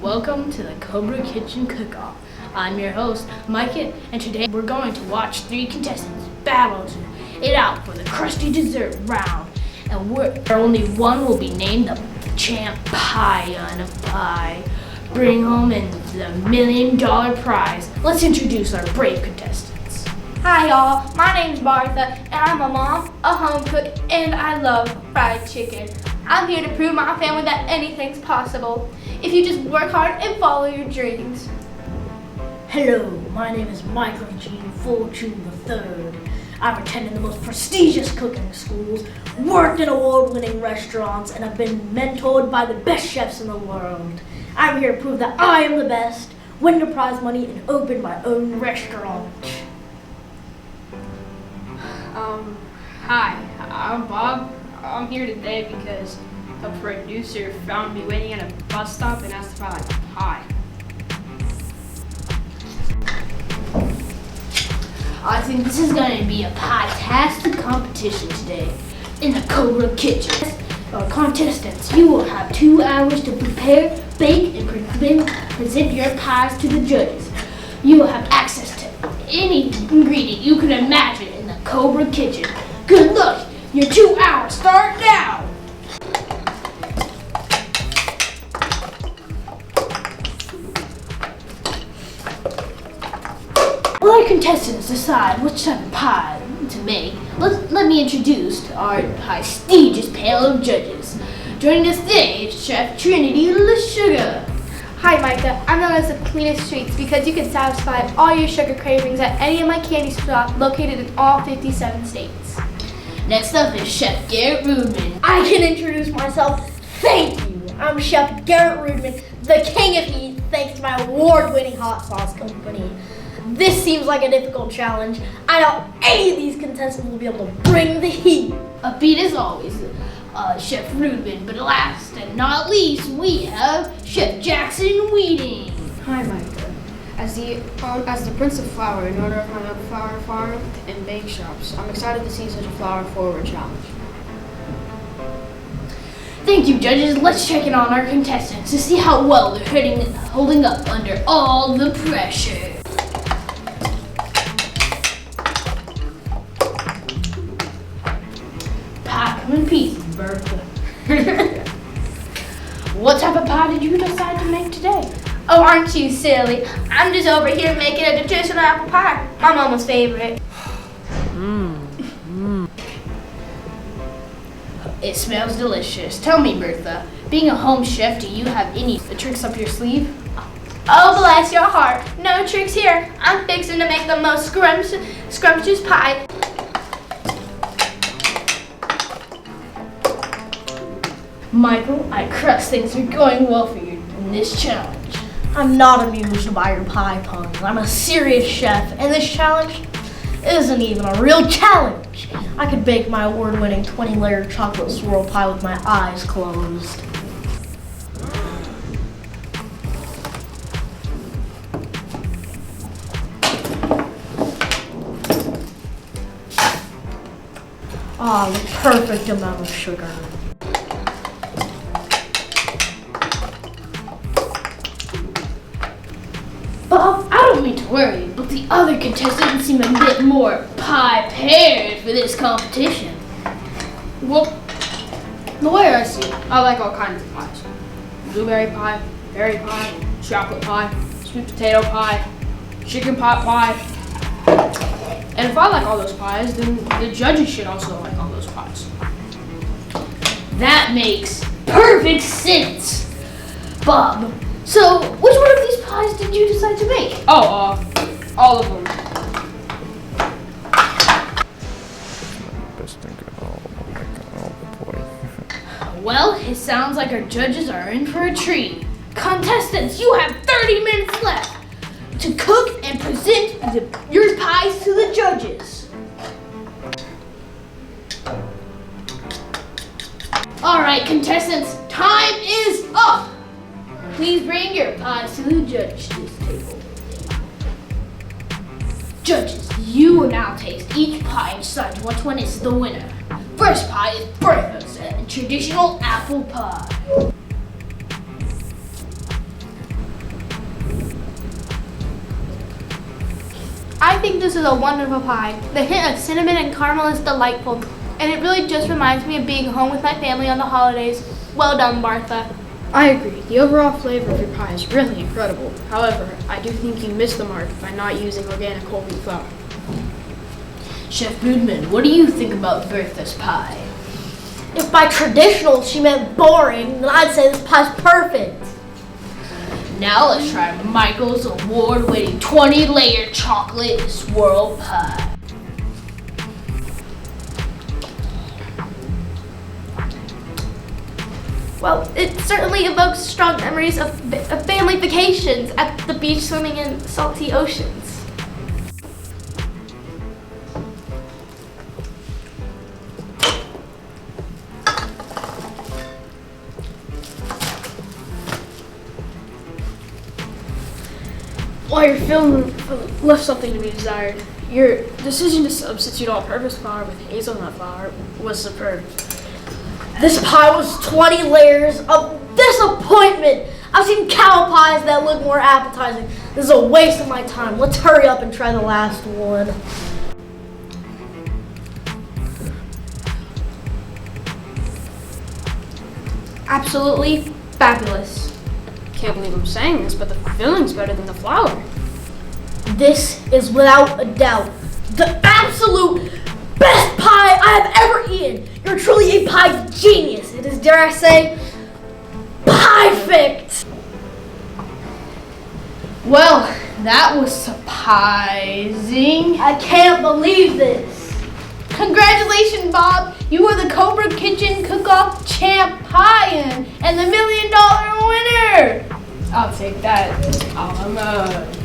Welcome to the Cobra Kitchen Cook-Off. I'm your host, Micah, and today we're going to watch 3 contestants battle it out for the crusty dessert round. And only one will be named the champ pie on a pie. Bring home in the $1 million prize. Let's introduce our brave contestants. Hi y'all, my name's Martha, and I'm a mom, a home cook, and I love fried chicken. I'm here to prove my family that anything's possible if you just work hard and follow your dreams. Hello, my name is Michael Gene Fortune III. I've attended the most prestigious cooking schools, worked in award-winning restaurants, and have been mentored by the best chefs in the world. I'm here to prove that I am the best, win the prize money, and open my own restaurant. Hi, I'm Bob. I'm here today because a producer found me waiting at a bus stop and asked if I like pie. I think this is going to be a pie-tastic competition today in the Cobra Kitchen. Contestants, you will have 2 hours to prepare, bake, and present your pies to the judges. You will have access to any ingredient you can imagine in the Cobra Kitchen. Good luck! Your 2 hours start now! While our contestants decide which type of pie to make, let me introduce our prestigious panel of judges. Joining us today is Chef Trinity LaSugar. Hi Micah, I'm known as the Queen of Sweets because you can satisfy all your sugar cravings at any of my candy shops located in all 57 states. Next up is Chef Garrett Rudman. I can introduce myself. Thank you. I'm Chef Garrett Rudman, the king of heat, thanks to my award-winning hot sauce company. This seems like a difficult challenge. I doubt any of these contestants will be able to bring the heat. Upbeat as always, Chef Rudman, but last and not least, we have Chef Jackson Wheating. Hi, Micah. As the Prince of Flour and owner of my own flour farm and bake shops, I'm excited to see such a flour-forward challenge. Thank you, judges. Let's check in on our contestants to see how well they're holding up under all the pressure. Pie come in pieces, Bertha. What type of pie did you decide to make today? Oh, aren't you silly? I'm just over here making a traditional apple pie, my mama's favorite. It smells delicious. Tell me, Bertha, being a home chef, do you have any tricks up your sleeve? Oh, bless your heart. No tricks here. I'm fixing to make the most scrumptious pie. Michael, I trust things are going well for you in this challenge. I'm not amused by your pie puns. I'm a serious chef, and this challenge isn't even a real challenge. I could bake my award-winning 20-layer chocolate swirl pie with my eyes closed. Ah, the perfect amount of sugar. Bob, I don't mean to worry, but the other contestants seem a bit more pie-paired for this competition. Well, the way I see it, I like all kinds of pies. Blueberry pie, berry pie, chocolate pie, sweet potato pie, chicken pot pie. And if I like all those pies, then the judges should also like all those pies. That makes perfect sense. Bob, so which one of these pies did you decide to make? Oh, all of them. Well, it sounds like our judges are in for a treat. Contestants, you have 30 minutes left to cook and present your pies to the judges. All right, contestants, time is up. Please bring your pies to the judges' table. Judges, you will now taste each pie and decide which one is the winner. First pie is Bertha's traditional apple pie. think this is a wonderful pie. The hint of cinnamon and caramel is delightful, and it really just reminds me of being home with my family on the holidays. Well done, Martha. I agree. The overall flavor of your pie is really incredible. However, I do think you missed the mark by not using organic whole wheat flour. Chef Boodman, what do you think about Bertha's pie? If by traditional she meant boring, then I'd say this pie's perfect. Now let's try Michael's award-winning 20-layer chocolate swirl pie. Well, it certainly evokes strong memories of family vacations at the beach swimming in salty oceans. While your film left something to be desired, your decision to substitute all-purpose flour with hazelnut flour was superb. This pie was 20 layers of disappointment. I've seen cow pies that look more appetizing. This is a waste of my time. Let's hurry up and try the last one. Absolutely fabulous. Can't believe I'm saying this, but the filling's better than the flour. This is without a doubt the absolute best pie I have ever eaten. You're truly a pie genius. It is, dare I say, pie-fict. Well, that was surprising. I can't believe this. Congratulations, Bob. You are the Cobra Kitchen Cook-Off Champ Pie-In and the $1 million winner. I'll take that. Almost.